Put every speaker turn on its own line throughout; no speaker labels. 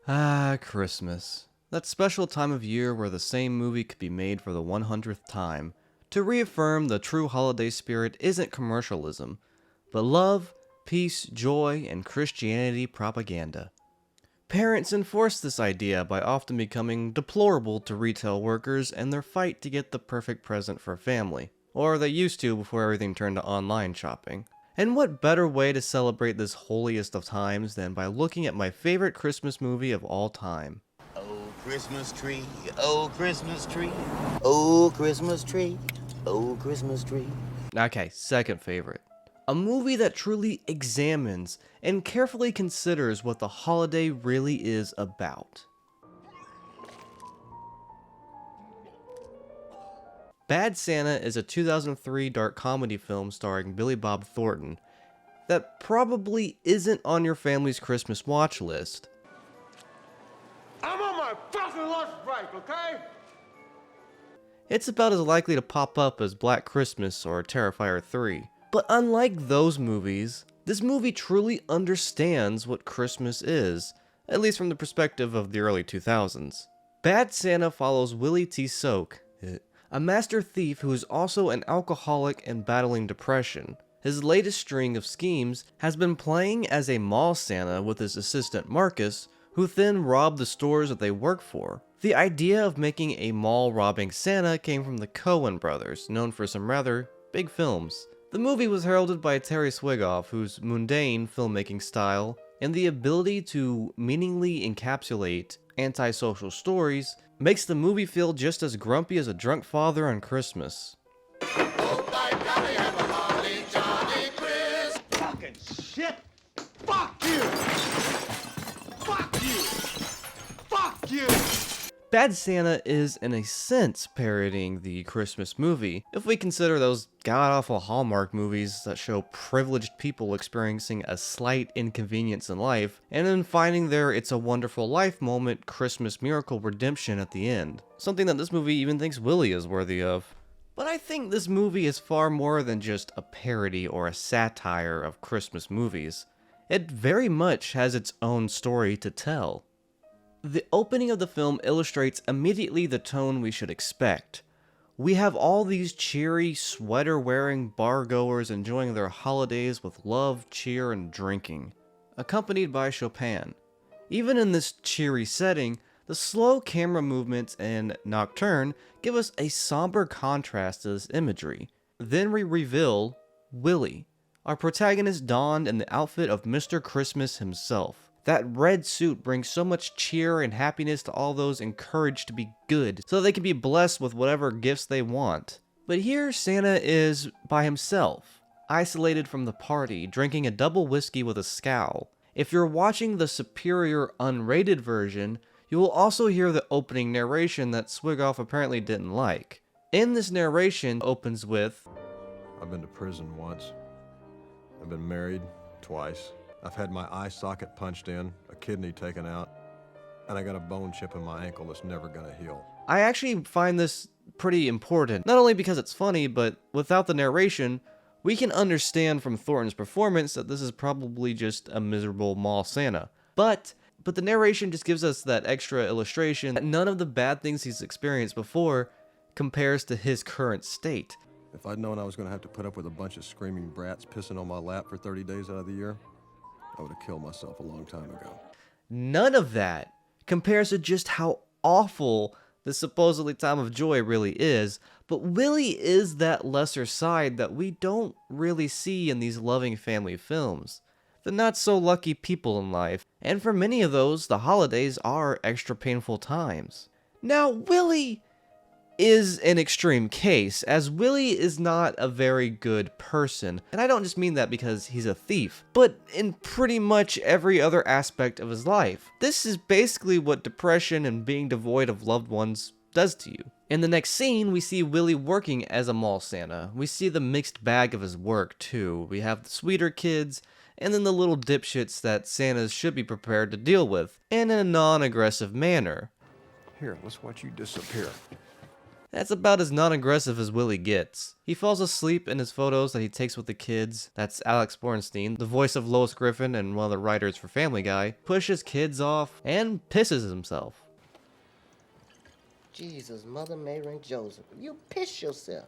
Ah, Christmas. That special time of year where the same movie could be made for the 100th time to reaffirm the true holiday spirit isn't commercialism, but love, peace, joy, and Christianity propaganda. Parents enforce this idea by often becoming deplorable to retail workers in their fight to get the perfect present for family, or they used to before everything turned to online shopping. And what better way to celebrate this holiest of times than by looking at my favorite Christmas movie of all time?
Oh, Christmas tree, oh, Christmas tree, oh, Christmas tree, oh, Christmas tree.
Okay, second favorite. A movie that truly examines and carefully considers what the holiday really is about. Bad Santa is a 2003 dark comedy film starring Billy Bob Thornton that probably isn't on your family's Christmas watch list.
I'm on my fucking lunch break, okay?
It's about as likely to pop up as Black Christmas or Terrifier 3. But unlike those movies, this movie truly understands what Christmas is, at least from the perspective of the early 2000s. Bad Santa follows Willie T. Soak, a master thief who is also an alcoholic and battling depression. His latest string of schemes has been playing as a mall Santa with his assistant Marcus, who then rob the stores that they work for. The idea of making a mall robbing Santa came from the Coen brothers, known for some rather big films. The movie was heralded by Terry Swigoff, whose mundane filmmaking style and the ability to meaningly encapsulate antisocial stories makes the movie feel just as grumpy as a drunk father on Christmas.
Fucking shit! Fuck you! Fuck you! Fuck you!
Bad Santa is, in a sense, parodying the Christmas movie, if we consider those god-awful Hallmark movies that show privileged people experiencing a slight inconvenience in life, and then finding their It's a Wonderful Life moment Christmas miracle redemption at the end. Something that this movie even thinks Willie is worthy of. But I think this movie is far more than just a parody or a satire of Christmas movies. It very much has its own story to tell. The opening of the film illustrates immediately the tone we should expect. We have all these cheery, sweater-wearing bar-goers enjoying their holidays with love, cheer, and drinking, accompanied by Chopin. Even in this cheery setting, the slow camera movements in Nocturne give us a somber contrast to this imagery. Then we reveal Willie, our protagonist donned in the outfit of Mr. Christmas himself. That red suit brings so much cheer and happiness to all those encouraged to be good, so they can be blessed with whatever gifts they want. But here Santa is by himself, isolated from the party, drinking a double whiskey with a scowl. If you're watching the superior unrated version, you will also hear the opening narration that Swigoff apparently didn't like. In this narration opens with,
I've been to prison once. I've been married twice. I've had my eye socket punched in, a kidney taken out, and I got a bone chip in my ankle that's never gonna heal.
I actually find this pretty important, not only because it's funny, but without the narration, we can understand from Thornton's performance that this is probably just a miserable mall Santa. But the narration just gives us that extra illustration that none of the bad things he's experienced before compares to his current state.
If I'd known I was gonna have to put up with a bunch of screaming brats pissing on my lap for 30 days out of the year, I would have killed myself a long time ago.
None of that compares to just how awful the supposedly time of joy really is, but Willie is that lesser side that we don't really see in these loving family films. The not so lucky people in life, and for many of those, the holidays are extra painful times. Now, Willie is an extreme case, as Willie is not a very good person, and I don't just mean that because he's a thief, but in pretty much every other aspect of his life. This is basically what depression and being devoid of loved ones does to you. In the next scene, we see Willie working as a mall Santa. We see the mixed bag of his work, too. We have the sweeter kids, and then the little dipshits that Santas should be prepared to deal with, and in a non-aggressive manner.
Here, let's watch you disappear.
That's about as non-aggressive as Willie gets. He falls asleep in his photos that he takes with the kids. That's Alex Bornstein, the voice of Lois Griffin and one of the writers for Family Guy, pushes kids off, and pisses himself.
Jesus, Mother Mary and Joseph, you piss yourself.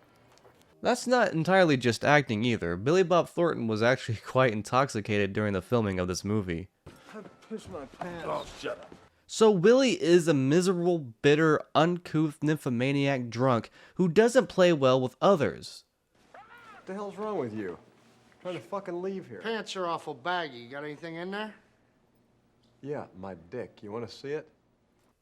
That's not entirely just acting either. Billy Bob Thornton was actually quite intoxicated during the filming of this movie.
I pissed my pants.
Oh, shut up.
So Willie is a miserable, bitter, uncouth nymphomaniac drunk who doesn't play well with others.
What the hell's wrong with you? I'm trying to fucking leave here.
Pants are awful baggy. You got anything in there?
Yeah, my dick. You want to see it?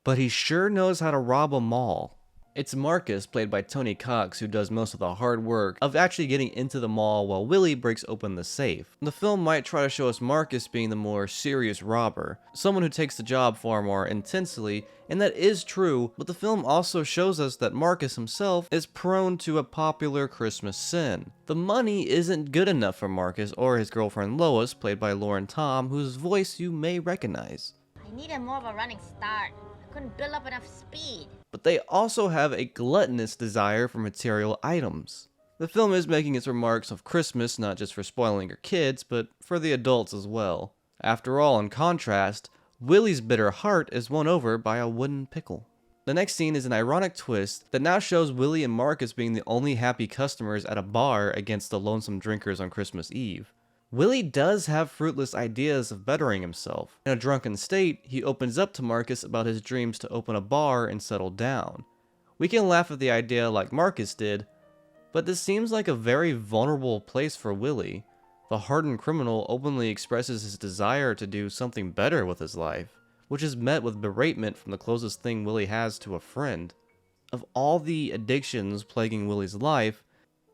But he sure knows how to rob a mall. It's Marcus, played by Tony Cox, who does most of the hard work of actually getting into the mall while Willie breaks open the safe. The film might try to show us Marcus being the more serious robber, someone who takes the job far more intensely, and that is true, but the film also shows us that Marcus himself is prone to a popular Christmas sin. The money isn't good enough for Marcus or his girlfriend Lois, played by Lauren Tom, whose voice you may recognize.
I needed more of a running start. I couldn't build up enough speed.
But they also have a gluttonous desire for material items. The film is making its remarks of Christmas not just for spoiling your kids, but for the adults as well. After all, in contrast, Willie's bitter heart is won over by a wooden pickle. The next scene is an ironic twist that now shows Willie and Marcus being the only happy customers at a bar against the lonesome drinkers on Christmas Eve. Willie does have fruitless ideas of bettering himself. In a drunken state, he opens up to Marcus about his dreams to open a bar and settle down. We can laugh at the idea like Marcus did, but this seems like a very vulnerable place for Willie. The hardened criminal openly expresses his desire to do something better with his life, which is met with beratement from the closest thing Willie has to a friend. Of all the addictions plaguing Willie's life,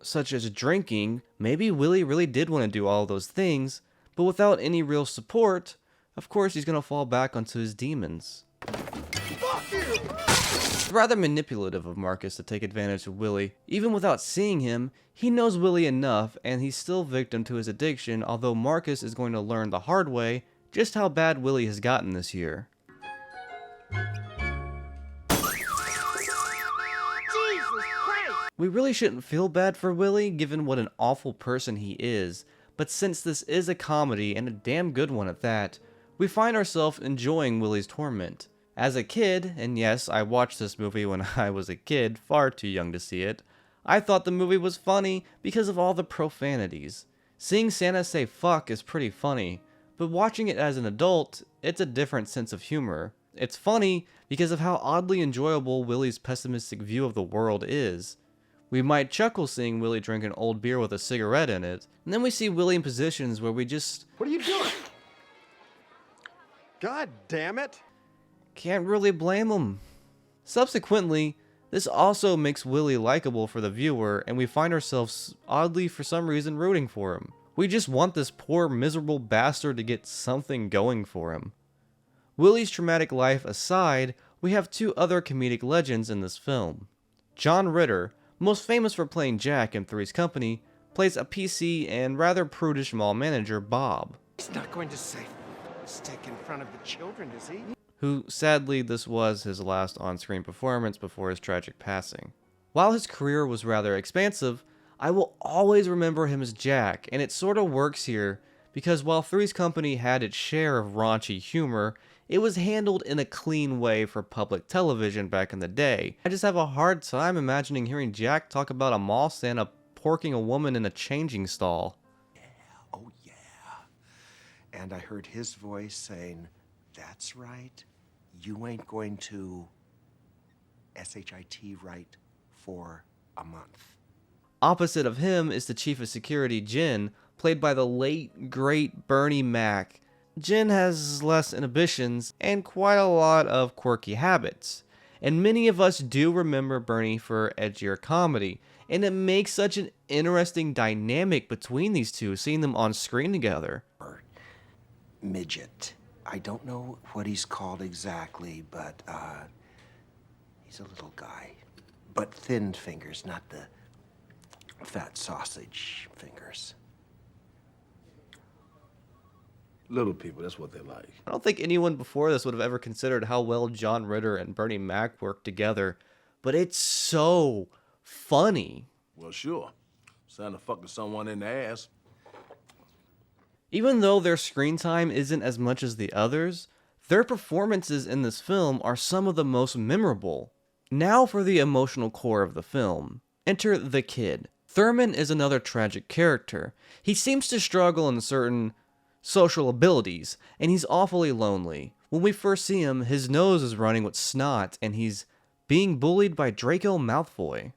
such as drinking, maybe Willie really did want to do all those things, but without any real support, of course he's gonna fall back onto his demons. It's rather manipulative of Marcus to take advantage of Willie. Even without seeing him, he knows Willie enough, and he's still victim to his addiction, although Marcus is going to learn the hard way just how bad Willie has gotten this year. We really shouldn't feel bad for Willie, given what an awful person he is, but since this is a comedy, and a damn good one at that, we find ourselves enjoying Willie's torment. As a kid, and yes, I watched this movie when I was a kid, far too young to see it, I thought the movie was funny because of all the profanities. Seeing Santa say fuck is pretty funny, but watching it as an adult, it's a different sense of humor. It's funny because of how oddly enjoyable Willie's pessimistic view of the world is. We might chuckle seeing Willie drink an old beer with a cigarette in it, and then we see Willie in positions where we just...
What are you doing? God damn it!
Can't really blame him. Subsequently, this also makes Willie likable for the viewer, and we find ourselves oddly for some reason rooting for him. We just want this poor miserable bastard to get something going for him. Willie's traumatic life aside, we have two other comedic legends in this film. John Ritter, most famous for playing Jack in Three's Company, plays a PC and rather prudish mall manager, Bob.
He's not going to say stick in front of the children, is he?
Who, sadly, this was his last on-screen performance before his tragic passing. While his career was rather expansive, I will always remember him as Jack, and it sort of works here, because while Three's Company had its share of raunchy humor, it was handled in a clean way for public television back in the day. I just have a hard time imagining hearing Jack talk about a mall Santa porking a woman in a changing stall.
Oh, yeah. And I heard his voice saying, "That's right. You ain't going to SHIT right for a month."
Opposite of him is the chief of security, Jen, played by the late, great Bernie Mac. Jen has less inhibitions and quite a lot of quirky habits, and many of us do remember Bernie for edgier comedy, and it makes such an interesting dynamic between these two, seeing them on screen together.
Or midget. I don't know what he's called exactly, but he's a little guy. But thin fingers, not the fat sausage fingers.
Little people, that's what they like.
I don't think anyone before this would have ever considered how well John Ritter and Bernie Mac worked together, but it's so funny.
Well, sure. Santa fucking someone in the ass.
Even though their screen time isn't as much as the others, their performances in this film are some of the most memorable. Now for the emotional core of the film. Enter the kid. Thurman is another tragic character. He seems to struggle in certain social abilities, and he's awfully lonely. When we first see him, his nose is running with snot, and he's being bullied by Draco Malfoy.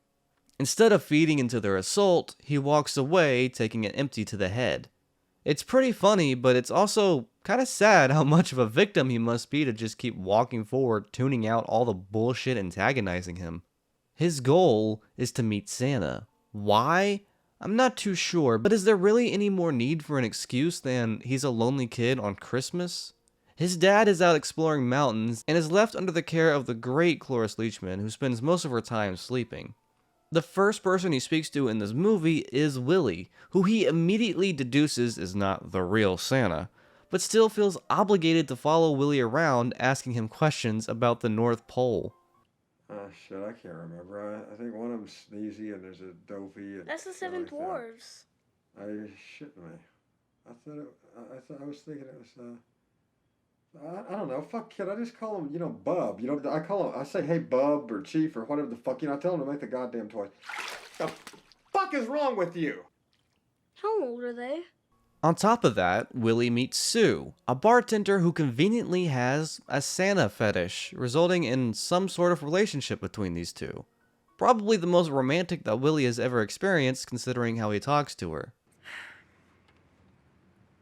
Instead of feeding into their assault, he walks away, taking an empty to the head. It's pretty funny, but it's also kind of sad how much of a victim he must be to just keep walking forward, tuning out all the bullshit antagonizing him. His goal is to meet Santa. Why? I'm not too sure, but is there really any more need for an excuse than he's a lonely kid on Christmas? His dad is out exploring mountains and is left under the care of the great Cloris Leachman, who spends most of her time sleeping. The first person he speaks to in this movie is Willie, who he immediately deduces is not the real Santa, but still feels obligated to follow Willie around, asking him questions about the North Pole.
Shit, I can't remember. I think one of them's Sneezy and there's a Dopey. And
That's the Seven Dwarves.
I shit me. I was thinking it was, I don't know. Fuck kid. I just call him, Bub. I say, hey, Bub or Chief or whatever the fuck. I tell him to make the goddamn toys. The fuck is wrong with you?
How old are they?
On top of that, Willie meets Sue, a bartender who conveniently has a Santa fetish, resulting in some sort of relationship between these two. Probably the most romantic that Willie has ever experienced, considering how he talks to her.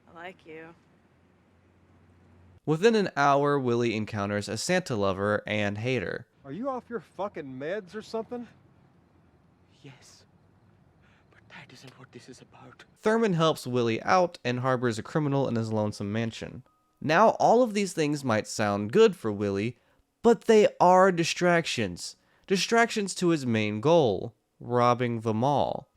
I like you.
Within an hour, Willie encounters a Santa lover and hater.
Are you off your fucking meds or something?
Yes. But that isn't what this is about.
Thurman helps Willie out and harbors a criminal in his lonesome mansion. Now, all of these things might sound good for Willie, but they are distractions. Distractions to his main goal, robbing the mall.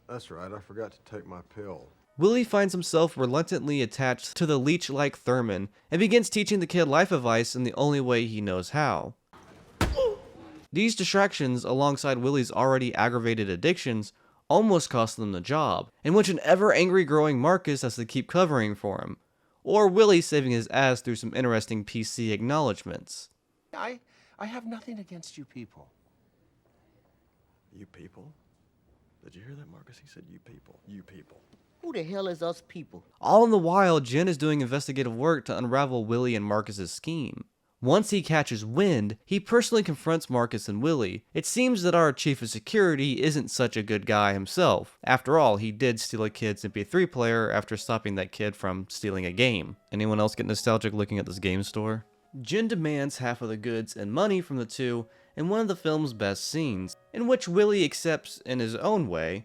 That's right. I forgot to take my pill.
Willie finds himself reluctantly attached to the leech-like Thurman and begins teaching the kid life advice in the only way he knows how. These distractions, alongside Willie's already aggravated addictions, almost cost them the job, in which an ever-angry growing Marcus has to keep covering for him, or Willie saving his ass through some interesting PC acknowledgments.
I have nothing against you people.
You people? Did you hear that, Marcus? He said you people. You people.
Who the hell is us people?
All in the while, Jen is doing investigative work to unravel Willie and Marcus's scheme. Once he catches wind, he personally confronts Marcus and Willie. It seems that our chief of security isn't such a good guy himself. After all, he did steal a kid's MP3 player after stopping that kid from stealing a game. Anyone else get nostalgic looking at this game store? Jen demands half of the goods and money from the two in one of the film's best scenes, in which Willie accepts in his own way.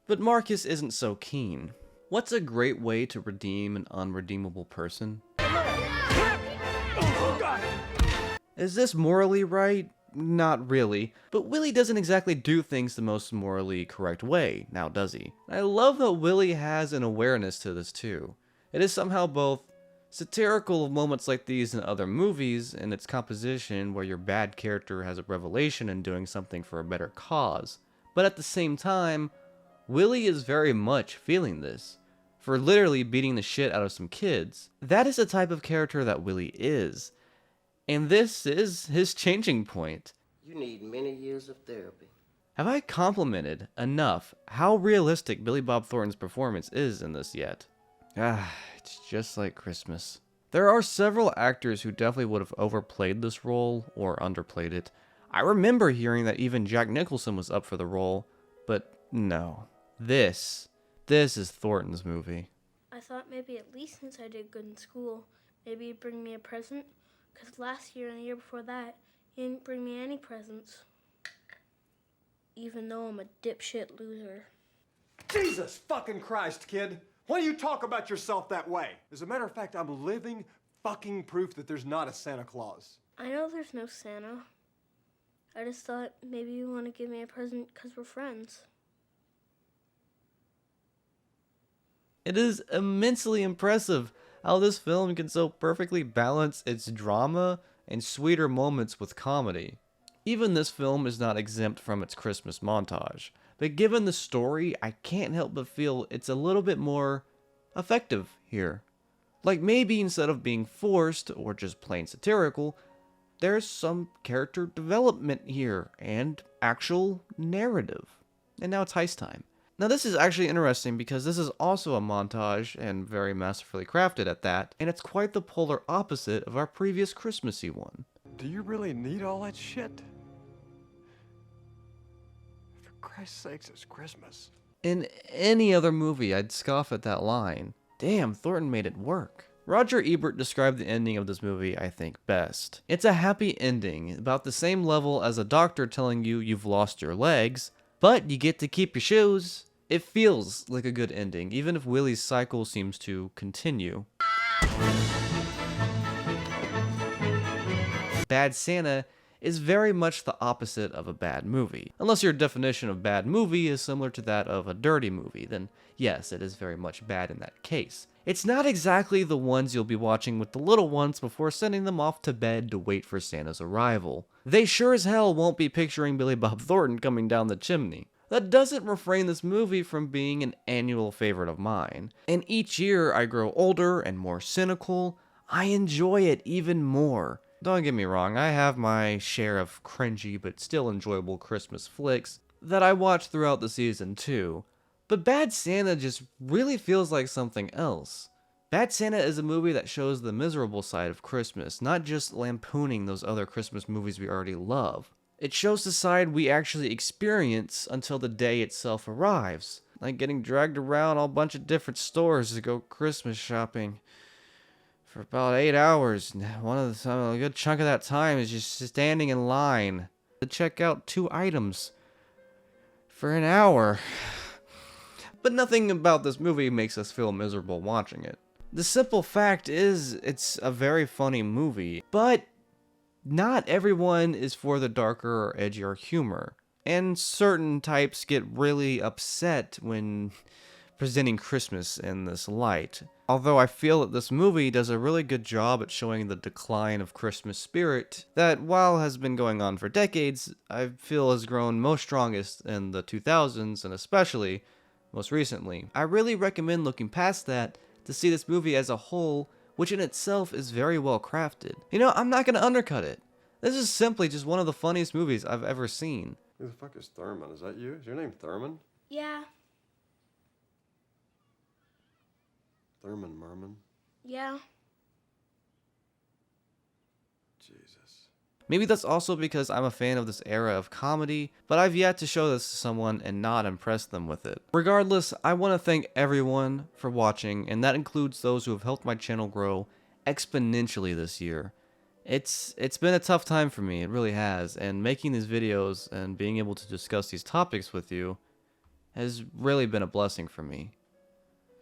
But Marcus isn't so keen. What's a great way to redeem an unredeemable person? Is this morally right? Not really, but Willie doesn't exactly do things the most morally correct way, now does he? I love that Willie has an awareness to this too. It is somehow both satirical of moments like these in other movies and its composition where your bad character has a revelation in doing something for a better cause, but at the same time, Willie is very much feeling this, for literally beating the shit out of some kids. That is the type of character that Willie is, and this is his changing point.
You need many years of therapy.
Have I complimented enough how realistic Billy Bob Thornton's performance is in this yet? It's just like Christmas. There are several actors who definitely would have overplayed this role or underplayed it. I remember hearing that even Jack Nicholson was up for the role, but no. This is Thornton's movie.
I thought maybe at least since I did good in school, maybe he'd bring me a present. Because last year and the year before that, he didn't bring me any presents. Even though I'm a dipshit loser.
Jesus fucking Christ, kid. Why do you talk about yourself that way? As a matter of fact, I'm living fucking proof that there's not a Santa Claus.
I know there's no Santa. I just thought maybe you want to give me a present because we're friends.
It is immensely impressive how this film can so perfectly balance its drama and sweeter moments with comedy. Even this film is not exempt from its Christmas montage, but given the story, I can't help but feel it's a little bit more effective here. Like maybe instead of being forced or just plain satirical, there's some character development here and actual narrative. And now it's heist time. Now this is actually interesting because this is also a montage and very masterfully crafted at that, and it's quite the polar opposite of our previous Christmassy one.
Do you really need all that shit? For Christ's sakes, it's Christmas.
In any other movie, I'd scoff at that line. Damn, Thornton made it work. Roger Ebert described the ending of this movie, I think, best. It's a happy ending, about the same level as a doctor telling you you've lost your legs, but you get to keep your shoes. It feels like a good ending, even if Willie's cycle seems to continue. Bad Santa is very much the opposite of a bad movie. Unless your definition of bad movie is similar to that of a dirty movie, then yes, it is very much bad in that case. It's not exactly the ones you'll be watching with the little ones before sending them off to bed to wait for Santa's arrival. They sure as hell won't be picturing Billy Bob Thornton coming down the chimney. That doesn't refrain this movie from being an annual favorite of mine. And each year I grow older and more cynical, I enjoy it even more. Don't get me wrong, I have my share of cringy but still enjoyable Christmas flicks that I watch throughout the season too. But Bad Santa just really feels like something else. Bad Santa is a movie that shows the miserable side of Christmas, not just lampooning those other Christmas movies we already love. It shows the side we actually experience until the day itself arrives, like getting dragged around a bunch of different stores to go Christmas shopping for about 8 hours. A good chunk of that time is just standing in line to check out 2 items for an hour. But nothing about this movie makes us feel miserable watching it. The simple fact is, it's a very funny movie, but not everyone is for the darker or edgier humor. And certain types get really upset when presenting Christmas in this light. Although I feel that this movie does a really good job at showing the decline of Christmas spirit that, while has been going on for decades, I feel has grown most strongest in the 2000s and especially most recently. I really recommend looking past that to see this movie as a whole, which in itself is very well crafted. You know, I'm not going to undercut it. This is simply just one of the funniest movies I've ever seen.
Who the fuck is Thurman? Is that you? Is your name Thurman?
Yeah,
Thurman Merman?
yeah.
Jesus.
Maybe that's also because I'm a fan of this era of comedy, but I've yet to show this to someone and not impress them with it. Regardless, I want to thank everyone for watching, and that includes those who have helped my channel grow exponentially this year. It's been a tough time for me, it really has, and making these videos and being able to discuss these topics with you has really been a blessing for me.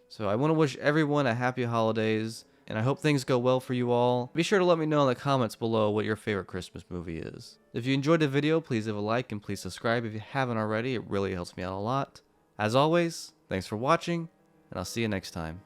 So I want to wish everyone a happy holidays, and I hope things go well for you all. Be sure to let me know in the comments below what your favorite Christmas movie is. If you enjoyed the video, please leave a like and please subscribe if you haven't already. It really helps me out a lot. As always, thanks for watching, and I'll see you next time.